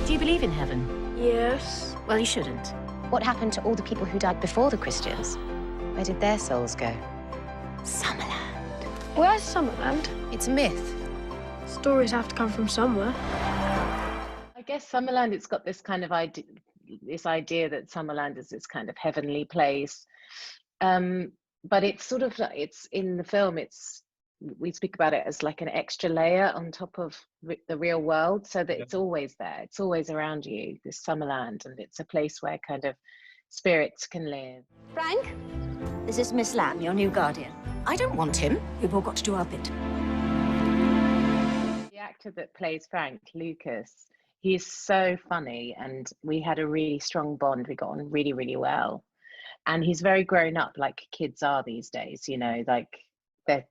Do you believe in heaven? Yes. Well, you shouldn't. What happened to all the people who died before the Christians? Where did their souls go? Summerland. Where's Summerland? It's a myth. Stories have to come from somewhere. I guess Summerland, it's got this kind of idea, that Summerland is this kind of heavenly place. But it's sort of, it's in the film, we speak about it as like an extra layer on top of the real world, so that it's always there, it's always around you, this Summerland, and it's a place where kind of spirits can live. Frank, this is Miss Lamb, your new guardian. I don't want him. We've all got to do our bit. The actor that plays Frank, Lucas, he's so funny, and we had a really strong bond. We got on really, really well. And he's very grown up, like kids are these days, you know, like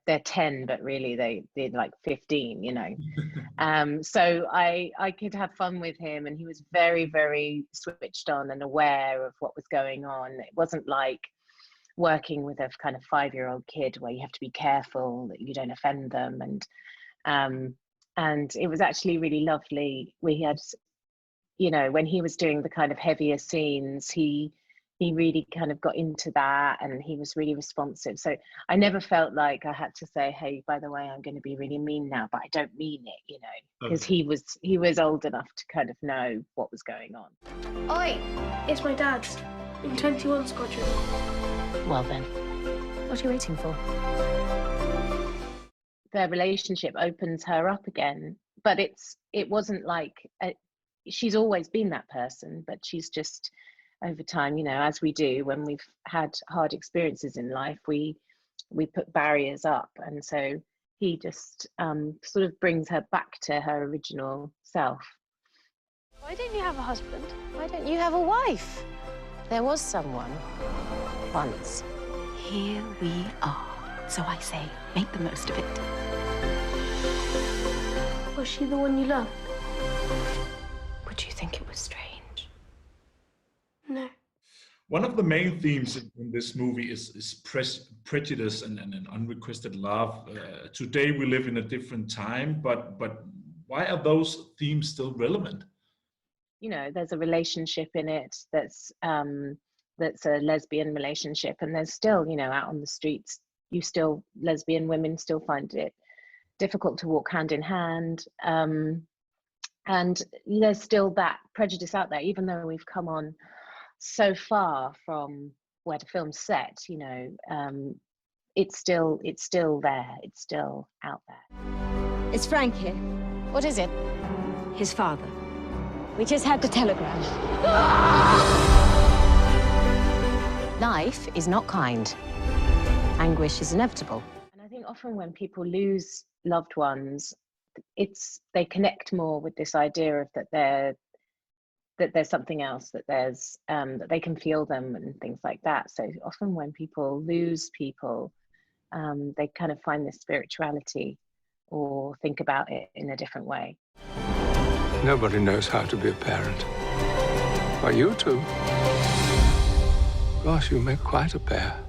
they're 10, but really they're like 15, you know. So I could have fun with him, and he was very, very switched on and aware of what was going on. It wasn't like working with a kind of 5-year-old kid where you have to be careful that you don't offend them. And it was actually really lovely. We had, you know, when he was doing the kind of heavier scenes, he really kind of got into that, and he was really responsive. So I never felt like I had to say, hey, by the way, I'm going to be really mean now, but I don't mean it, you know, because he was old enough to kind of know what was going on. Oi, it's my dad in 21 Squadron. Well then, what are you waiting for? Their relationship opens her up again, but it wasn't like she's always been that person, but she's just, over time, you know, as we do when we've had hard experiences in life, we put barriers up, and so he just sort of brings her back to her original self. Why don't you have a husband? Why don't you have a wife? There was someone once. Here we are. So I say, make the most of it. Was she the one you loved? Would you think it was strange? No. One of the main themes in this movie is prejudice and an unrequited love. Today we live in a different time, but why are those themes still relevant? You know, there's a relationship in it that's a lesbian relationship, and there's still, you know, out on the streets, lesbian women still find it difficult to walk hand in hand, and there's still that prejudice out there, even though we've come on so far from where the film's set, you know. It's still there, it's still out there. It's Frank here. What is it? His father. We just had the telegram. Life is not kind. Anguish is inevitable. And I think often when people lose loved ones, they connect more with this idea of that there's something else, that there's that they can feel them and things like that. So often when people lose people, they kind of find this spirituality or think about it in a different way. Nobody knows how to be a parent. But you two, gosh, you make quite a pair.